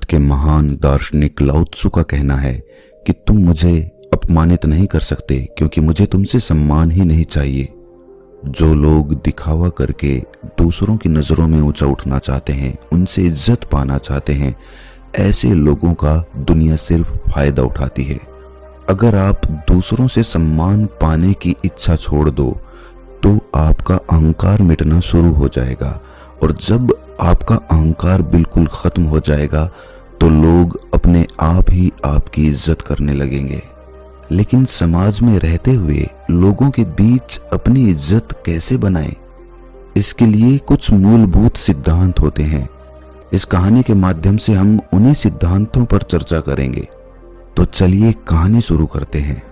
भारत के महान दार्शनिक लाओ त्सु का कहना है कि तुम मुझे अपमानित नहीं कर सकते क्योंकि मुझे तुमसे सम्मान ही नहीं चाहिए। जो लोग दिखावा करके दूसरों की नजरों में ऊंचा उठना चाहते हैं, उनसे इज्जत पाना चाहते हैं, ऐसे लोगों का दुनिया सिर्फ फायदा उठाती है। अगर आप दूसरों से सम्मान पाने की इच्छा छोड़ दो तो आपका अहंकार मिटना शुरू हो जाएगा, और जब आपका अहंकार बिल्कुल खत्म हो जाएगा तो लोग अपने आप ही आपकी इज्जत करने लगेंगे। लेकिन समाज में रहते हुए लोगों के बीच अपनी इज्जत कैसे बनाएं? इसके लिए कुछ मूलभूत सिद्धांत होते हैं। इस कहानी के माध्यम से हम उन्हीं सिद्धांतों पर चर्चा करेंगे। तो चलिए कहानी शुरू करते हैं।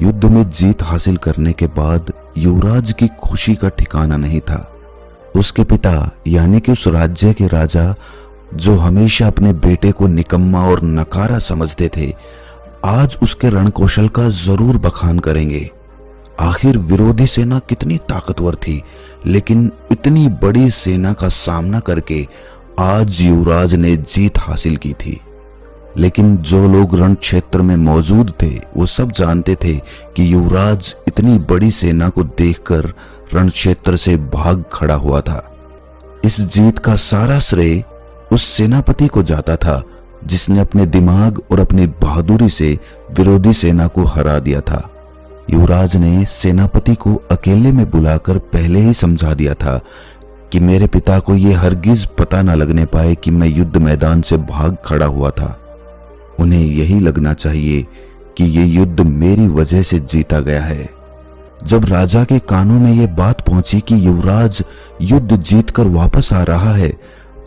युद्ध में जीत हासिल करने के बाद युवराज की खुशी का ठिकाना नहीं था। उसके पिता यानी कि उस राज्य के राजा, जो हमेशा अपने बेटे को निकम्मा और नकारा समझते थे, आज उसके रणकौशल का जरूर बखान करेंगे। आखिर विरोधी सेना कितनी ताकतवर थी, लेकिन इतनी बड़ी सेना का सामना करके आज युवराज ने जीत हासिल की थी। लेकिन जो लोग रण क्षेत्र में मौजूद थे वो सब जानते थे कि युवराज इतनी बड़ी सेना को देखकर रण क्षेत्र से भाग खड़ा हुआ था। इस जीत का सारा श्रेय उस सेनापति को जाता था जिसने अपने दिमाग और अपनी बहादुरी से विरोधी सेना को हरा दिया था। युवराज ने सेनापति को अकेले में बुलाकर पहले ही समझा दिया था कि मेरे पिता को यह हरगिज पता न लगने पाए कि मैं युद्ध मैदान से भाग खड़ा हुआ था। उन्हें यही लगना चाहिए कि ये युद्ध मेरी वजह से जीता गया है। जब राजा के कानों में यह बात पहुंची कि युवराज युद्ध जीतकर वापस आ रहा है,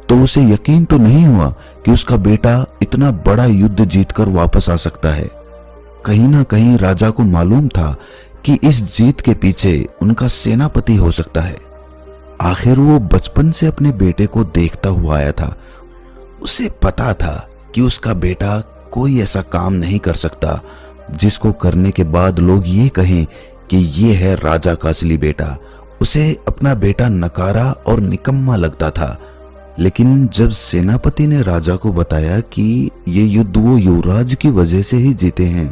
तो उसे यकीन तो नहीं हुआ कि उसका बेटा इतना बड़ा युद्ध जीतकर वापस आ सकता है। कहीं ना कहीं राजा को मालूम था कि इस जीत के पीछे उनका सेनापति हो सकता है। आखिर वो बचपन से अपने बेटे को देखता हुआ आया था। उसे पता था कि उसका बेटा कोई ऐसा काम नहीं कर सकता जिसको करने के बाद लोग ये कहें कि ये है राजा का असली बेटा। उसे अपना बेटा नकारा और निकम्मा लगता था। लेकिन जब सेनापति ने राजा को बताया कि ये युद्ध वो युवराज की वजह से ही जीते हैं,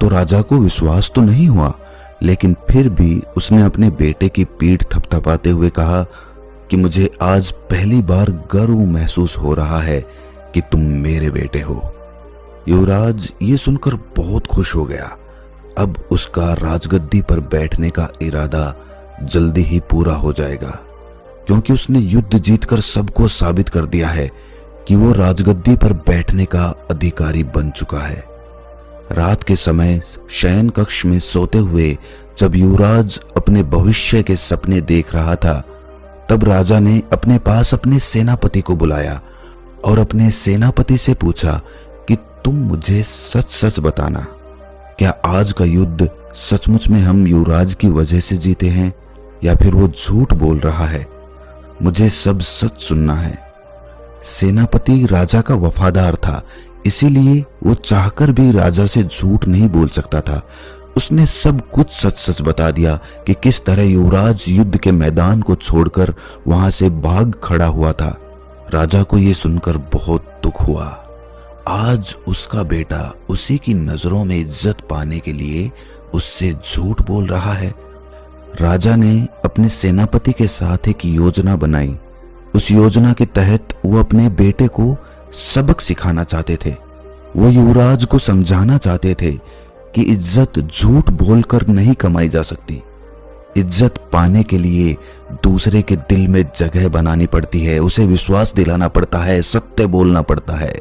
तो राजा को विश्वास तो नहीं हुआ, लेकिन फिर भी उसने अपने बेटे की पीठ थपथपाते हुए कहा कि मुझे आज पहली बार गर्व महसूस हो रहा है कि तुम मेरे बेटे हो। युवराज ये सुनकर बहुत खुश हो गया। अब उसका राजगद्दी पर बैठने का इरादा जल्दी ही पूरा हो जाएगा, क्योंकि उसने युद्ध जीतकर सबको साबित कर दिया है कि वो राजगद्दी पर बैठने का अधिकारी बन चुका है। रात के समय शयन कक्ष में सोते हुए जब युवराज अपने भविष्य के सपने देख रहा था, तब राजा ने अपने पास अपने सेनापति को बुलाया और अपने सेनापति से पूछा कि तुम मुझे सच सच बताना, क्या आज का युद्ध सचमुच में हम युवराज की वजह से जीते हैं या फिर वो झूठ बोल रहा है? मुझे सब सच सुनना है। सेनापति राजा का वफादार था, इसीलिए वो चाहकर भी राजा से झूठ नहीं बोल सकता था। उसने सब कुछ सच सच बता दिया कि किस तरह युवराज युद्ध के मैदान को छोड़कर वहां से भाग खड़ा हुआ था। राजा को यह सुनकर बहुत दुख हुआ। आज उसका बेटा उसी की नजरों में इज्जत पाने के लिए उससे झूठ बोल रहा है। राजा ने अपने सेनापति के साथ एक योजना बनाई। उस योजना के तहत वो अपने बेटे को सबक सिखाना चाहते थे। वो युवराज को समझाना चाहते थे कि इज्जत झूठ बोलकर नहीं कमाई जा सकती। इज्जत पाने के लिए दूसरे के दिल में जगह बनानी पड़ती है, उसे विश्वास दिलाना पड़ता है, सत्य बोलना पड़ता है,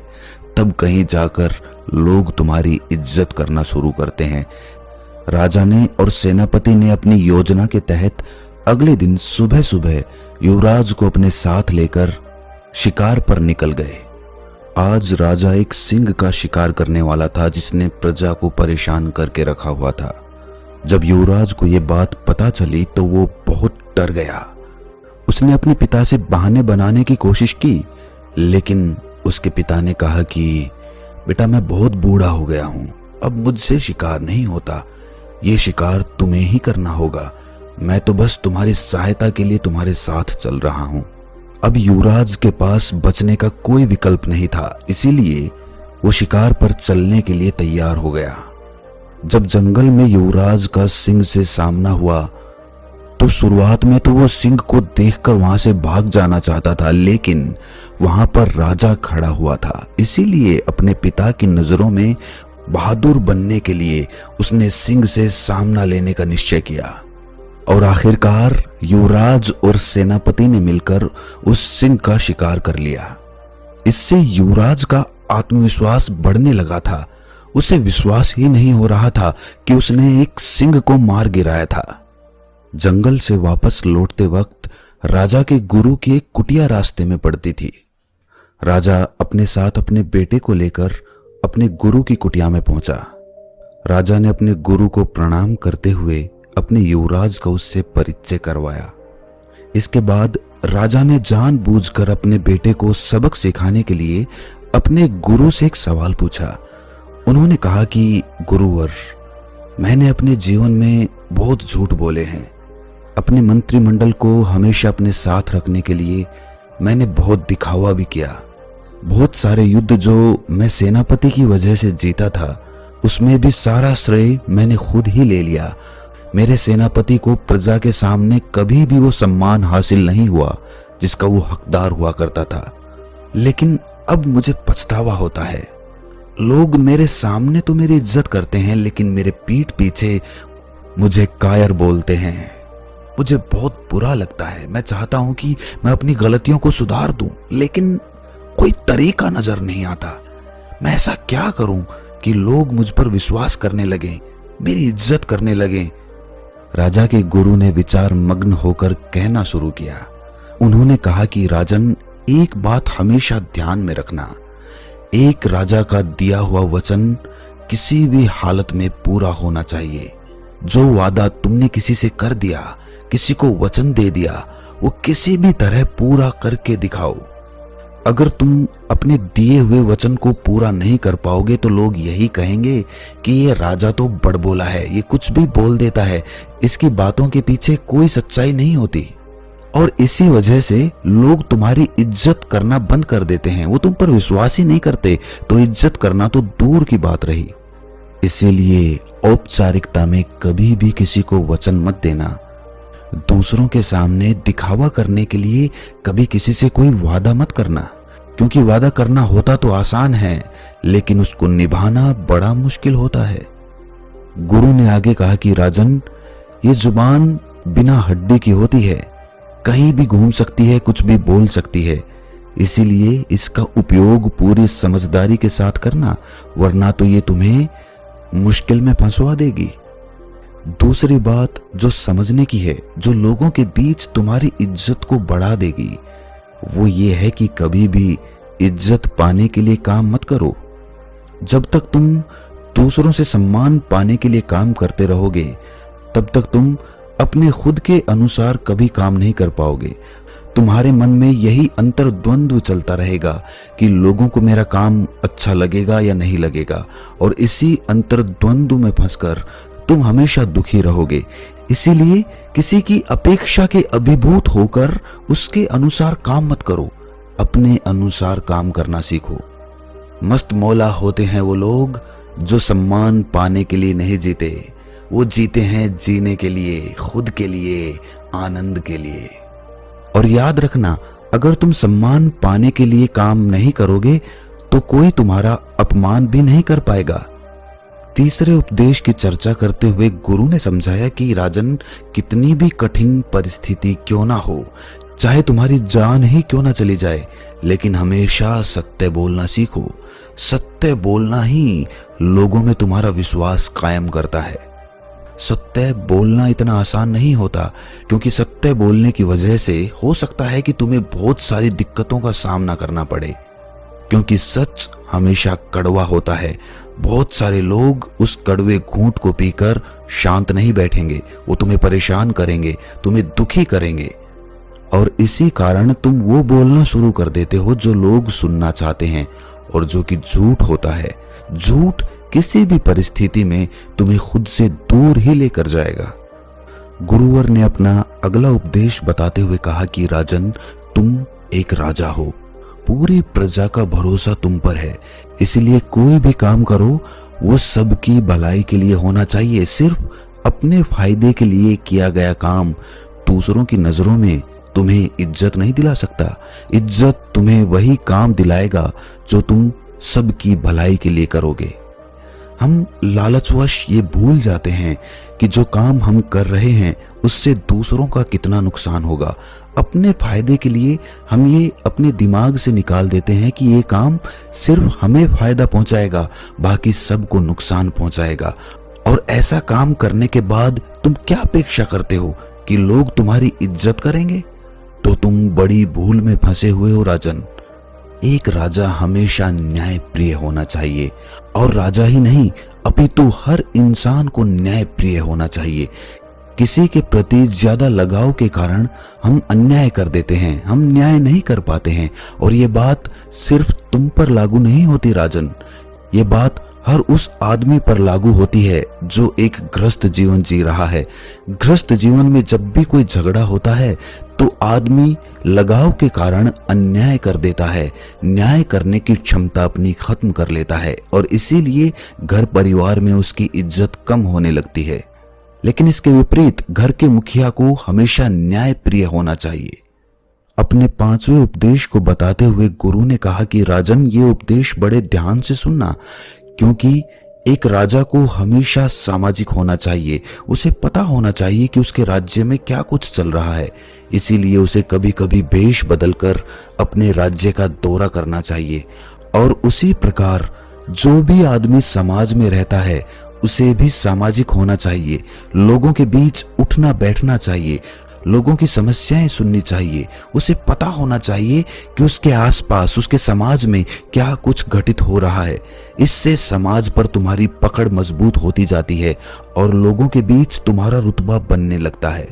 तब कहीं जाकर लोग तुम्हारी इज्जत करना शुरू करते हैं। राजा ने और सेनापति ने अपनी योजना के तहत अगले दिन सुबह सुबह युवराज को अपने साथ लेकर शिकार पर निकल गए। आज राजा एक सिंह का शिकार करने वाला था जिसने प्रजा को परेशान करके रखा हुआ था। जब युवराज को यह बात पता चली तो वो बहुत डर गया। उसने अपने पिता से बहाने बनाने की कोशिश की, लेकिन उसके पिता ने कहा कि बेटा, मैं बहुत बूढ़ा हो गया हूं, अब मुझसे शिकार नहीं होता, ये शिकार तुम्हें ही करना होगा, मैं तो बस तुम्हारी सहायता के लिए तुम्हारे साथ चल रहा हूं। अब युवराज के पास बचने का कोई विकल्प नहीं था, इसीलिए वो शिकार पर चलने के लिए तैयार हो गया। जब जंगल में युवराज का सिंह से सामना हुआ तो शुरुआत में तो वो सिंह को देखकर वहां से भाग जाना चाहता था, लेकिन वहां पर राजा खड़ा हुआ था, इसीलिए अपने पिता की नजरों में बहादुर बनने के लिए उसने सिंह से सामना लेने का निश्चय किया। और आखिरकार युवराज और सेनापति ने मिलकर उस सिंह का शिकार कर लिया। इससे युवराज का आत्मविश्वास बढ़ने लगा था। उसे विश्वास ही नहीं हो रहा था कि उसने एक सिंह को मार गिराया था। जंगल से वापस लौटते वक्त राजा के गुरु की एक कुटिया रास्ते में पड़ती थी। राजा अपने साथ अपने बेटे को लेकर अपने गुरु की कुटिया में पहुंचा। राजा ने अपने गुरु को प्रणाम करते हुए अपने युवराज का उससे परिचय करवाया। इसके बाद राजा ने जानबूझकर अपने बेटे को सबक सिखाने के लिए अपने गुरु से एक सवाल पूछा। उन्होंने कहा कि गुरुवर, मैंने अपने जीवन में बहुत झूठ बोले हैं। अपने मंत्रिमंडल को हमेशा अपने साथ रखने के लिए मैंने बहुत दिखावा भी किया। बहुत सारे युद्ध जो मैं सेनापति की वजह से जीता था, उसमें भी सारा श्रेय मैंने खुद ही ले लिया। मेरे सेनापति को प्रजा के सामने कभी भी वो सम्मान हासिल नहीं हुआ जिसका वो हकदार हुआ करता था। लेकिन अब मुझे पछतावा होता है। लोग मेरे सामने तो मेरी इज्जत करते हैं, लेकिन मेरे पीठ पीछे मुझे कायर बोलते हैं। मुझे बहुत बुरा लगता है। मैं चाहता हूं कि मैं अपनी गलतियों को सुधार दूं, लेकिन कोई तरीका नजर नहीं आता। मैं ऐसा क्या करूं कि लोग मुझ पर विश्वास करने लगें, मेरी इज्जत करने लगें। राजा के गुरु ने विचार मग्न होकर कहना शुरू किया। उन्होंने कहा कि राजन, एक बात हमेशा ध्यान में रखना। एक राजा का दिया हुआ वचन किसी भी हालत में पूरा होना चाहिए। जो वादा तुमने किसी से कर दिया, किसी को वचन दे दिया, वो किसी भी तरह पूरा करके दिखाओ। अगर तुम अपने दिए हुए वचन को पूरा नहीं कर पाओगे तो लोग यही कहेंगे कि ये राजा तो बड़बोला है, ये कुछ भी बोल देता है, इसकी बातों के पीछे कोई सच्चाई नहीं होती। और इसी वजह से लोग तुम्हारी इज्जत करना बंद कर देते हैं। वो तुम पर विश्वास ही नहीं करते, तो इज्जत करना तो दूर की बात रही। इसीलिए औपचारिकता में कभी भी किसी को वचन मत देना। दूसरों के सामने दिखावा करने के लिए कभी किसी से कोई वादा मत करना, क्योंकि वादा करना होता तो आसान है, लेकिन उसको निभाना बड़ा मुश्किल होता है। गुरु ने आगे कहा कि राजन, ये जुबान बिना हड्डी की होती है, कहीं भी घूम सकती है, कुछ भी बोल सकती है। इसीलिए इसका उपयोग पूरी समझदारी के साथ करना, वरना तो ये तुम्हें मुश्किल में फंसवा देगी। दूसरी बात जो समझने की है, जो लोगों के बीच तुम्हारी इज्जत को बढ़ा देगी, वो ये है कि कभी भी इज्जत पाने के लिए काम मत करो। जब तक तुम दूसरों से सम्मान पाने के लिए काम करते रहोगे, तब तक तुम अपने खुद के अनुसार कभी काम नहीं कर पाओगे। तुम्हारे मन में यही अंतर्द्वंद्व चलता रहेगा कि लोगों को मेरा काम अच्छा लगेगा या नहीं लगेगा, और इसी अंतर्द्वंद्व में फंसकर तुम हमेशा दुखी रहोगे। इसीलिए किसी की अपेक्षा के अभिभूत होकर उसके अनुसार काम मत करो, अपने अनुसार काम करना सीखो। मस्त मौला होते हैं वो लोग जो सम्मान पाने के लिए नहीं जीते, वो जीते हैं जीने के लिए, खुद के लिए, आनंद के लिए। और याद रखना, अगर तुम सम्मान पाने के लिए काम नहीं करोगे तो कोई तुम्हारा अपमान भी नहीं कर पाएगा। तीसरे उपदेश की चर्चा करते हुए गुरु ने समझाया कि राजन, कितनी भी कठिन परिस्थिति क्यों ना हो, चाहे तुम्हारी जान ही क्यों ना चली जाए, लेकिन हमेशा सत्य बोलना सीखो। सत्य बोलना ही लोगों में तुम्हारा विश्वास कायम करता है। सत्य बोलना इतना आसान नहीं होता, क्योंकि सत्य बोलने की वजह से हो सकता है कि तुम्हें बहुत सारी दिक्कतों का सामना करना पड़े, क्योंकि सच हमेशा कड़वा होता है। बहुत सारे लोग उस कड़वे घूंट को पीकर शांत नहीं बैठेंगे, वो तुम्हें परेशान करेंगे, तुम्हें दुखी करेंगे, और इसी कारण तुम वो बोलना शुरू कर देते हो जो लोग सुनना चाहते हैं, और जो कि झूठ होता है। झूठ किसी भी परिस्थिति में तुम्हें खुद से दूर ही लेकर जाएगा। गुरुवर ने अपना अगला उपदेश बताते हुए कहा कि राजन, तुम एक राजा हो, पूरी प्रजा का भरोसा तुम पर है, इसलिए कोई भी काम करो वो सबकी भलाई के लिए होना चाहिए। सिर्फ अपने फायदे के लिए किया गया काम दूसरों की नजरों में तुम्हें इज्जत नहीं दिला सकता। इज्जत तुम्हें वही काम दिलाएगा जो तुम सबकी भलाई के लिए करोगे। हम लालचवश ये भूल जाते हैं कि जो काम हम कर रहे हैं उससे दूसरों का कितना नुकसान होगा। अपने फायदे के लिए हम ये अपने दिमाग से निकाल देते हैं कि ये काम सिर्फ हमें फायदा पहुंचाएगा, बाकी सबको नुकसान पहुंचाएगा। और ऐसा काम करने के बाद तुम क्या अपेक्षा करते हो कि लोग तुम्हारी इज्जत करेंगे? तो तुम बड़ी भूल में फंसे हुए हो राजन। एक राजा हमेशा न्याय प्रिय होना चाहिए, और राजा ही नहीं अपितु हर इंसान को न्याय प्रिय होना चाहिए। किसी के प्रति ज्यादा लगाव के कारण हम अन्याय कर देते हैं, हम न्याय नहीं कर पाते हैं। और ये बात सिर्फ तुम पर लागू नहीं होती राजन, ये बात हर उस आदमी पर लागू होती है जो एक ग्रस्त जीवन जी रहा है। ग्रस्त जीवन में जब भी कोई झगड़ा होता है तो आदमी लगाव के कारण अन्याय कर देता है, न्याय करने की क्षमता अपनी खत्म कर लेता है, और इसीलिए घर परिवार में उसकी इज्जत कम होने लगती है। लेकिन इसके विपरीत घर के मुखिया को हमेशा न्याय प्रिय होना चाहिए। अपने 5वें उपदेश को बताते हुए गुरु ने कहा कि राजन, ये उपदेश बड़े ध्यान से सुनना, क्योंकि एक राजा को हमेशा सामाजिक होना चाहिए। उसे पता होना चाहिए कि उसके राज्य में क्या कुछ चल रहा है, इसीलिए उसे कभी कभी भेष बदलकर अपने राज्य का दौरा करना चाहिए। और उसी प्रकार जो भी आदमी समाज में रहता है उसे भी सामाजिक होना चाहिए। लोगों के बीच उठना बैठना चाहिए, लोगों की समस्याएं सुननी चाहिए। उसे पता होना चाहिए कि उसके आसपास, उसके समाज में क्या कुछ घटित हो रहा है। इससे समाज पर तुम्हारी पकड़ मजबूत होती जाती है और लोगों के बीच तुम्हारा रुतबा बनने लगता है।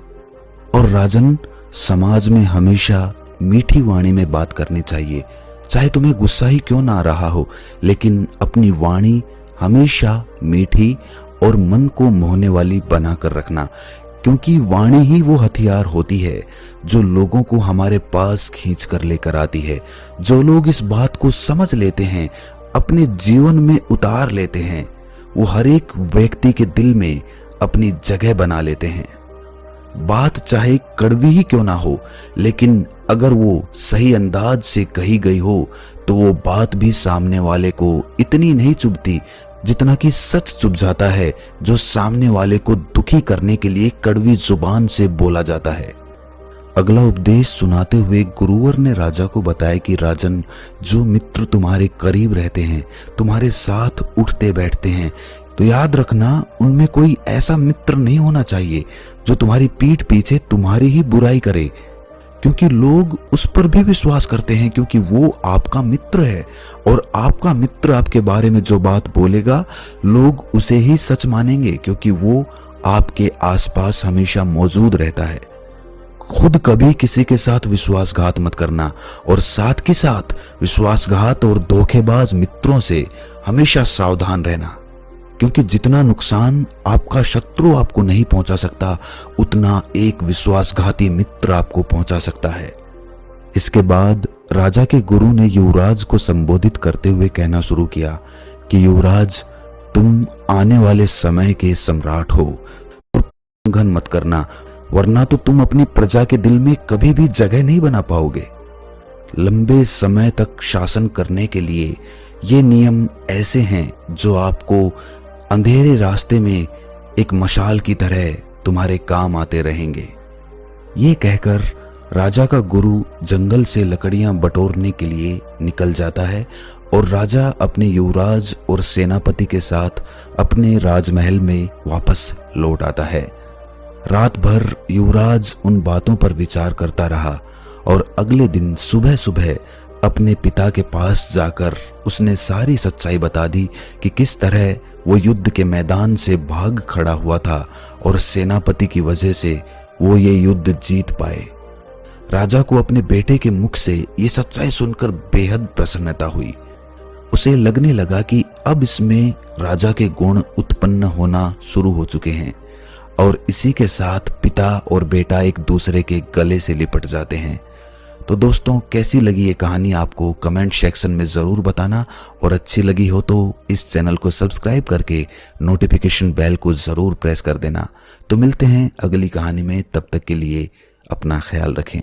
और राजन, समाज में हमेशा मीठी वाणी में बात करनी चाहिए, चाहे तुम्हें गुस्सा ही क्यों ना आ रहा हो, लेकिन अपनी वाणी हमेशा मीठी और मन को मोहने वाली बनाकर रखना, क्योंकि वाणी ही वो हथियार होती है जो लोगों को हमारे पास खींच कर लेकर आती है। जो लोग इस बात को समझ लेते हैं, अपने जीवन में उतार लेते हैं, वो हर एक व्यक्ति के दिल में अपनी जगह बना लेते हैं। बात चाहे कड़वी ही क्यों ना हो, लेकिन अगर वो सही अंदाज से कही गई हो तो वो बात भी सामने वाले को इतनी नहीं चुभती जितना कि सच चुभ जाता है जो सामने वाले को दुखी करने के लिए कड़वी जुबान से बोला जाता है। अगला उपदेश सुनाते हुए गुरुवर ने राजा को बताया कि राजन, जो मित्र तुम्हारे करीब रहते हैं, तुम्हारे साथ उठते बैठते हैं, तो याद रखना उनमें कोई ऐसा मित्र नहीं होना चाहिए जो तुम्हारी पीठ पीछे तुम्हारी ही बुराई करे, क्योंकि लोग उस पर भी विश्वास करते हैं, क्योंकि वो आपका मित्र है। और आपका मित्र आपके बारे में जो बात बोलेगा लोग उसे ही सच मानेंगे, क्योंकि वो आपके आसपास हमेशा मौजूद रहता है। खुद कभी किसी के साथ विश्वासघात मत करना, और साथ के साथ विश्वासघात और धोखेबाज मित्रों से हमेशा सावधान रहना, क्योंकि जितना नुकसान आपका शत्रु आपको नहीं पहुंचा सकता, उतना एक विश्वासघाती मित्र आपको पहुंचा सकता है। इसके बाद राजा के गुरु ने युवराज को संबोधित करते हुए कहना शुरू किया कि युवराज, तुम आने वाले समय के सम्राट हो, उल्लंघन मत करना, वरना तो तुम अपनी प्रजा के दिल में कभी भी जगह नहीं बना पाओगे। लंबे समय तक शासन करने के लिए ये नियम ऐसे हैं जो आपको अंधेरे रास्ते में एक मशाल की तरह तुम्हारे काम आते रहेंगे। ये कहकर राजा का गुरु जंगल से लकड़ियां बटोरने के लिए निकल जाता है और राजा अपने युवराज और सेनापति के साथ अपने राजमहल में वापस लौट आता है। रात भर युवराज उन बातों पर विचार करता रहा और अगले दिन सुबह सुबह अपने पिता के पास जाकर उसने सारी सच्चाई बता दी कि किस तरह वो युद्ध के मैदान से भाग खड़ा हुआ था और सेनापति की वजह से वो ये युद्ध जीत पाए। राजा को अपने बेटे के मुख से ये सच्चाई सुनकर बेहद प्रसन्नता हुई। उसे लगने लगा कि अब इसमें राजा के गुण उत्पन्न होना शुरू हो चुके हैं और इसी के साथ पिता और बेटा एक दूसरे के गले से लिपट जाते हैं। तो दोस्तों, कैसी लगी ये कहानी आपको कमेंट सेक्शन में ज़रूर बताना, और अच्छी लगी हो तो इस चैनल को सब्सक्राइब करके नोटिफिकेशन बेल को ज़रूर प्रेस कर देना। तो मिलते हैं अगली कहानी में, तब तक के लिए अपना ख्याल रखें।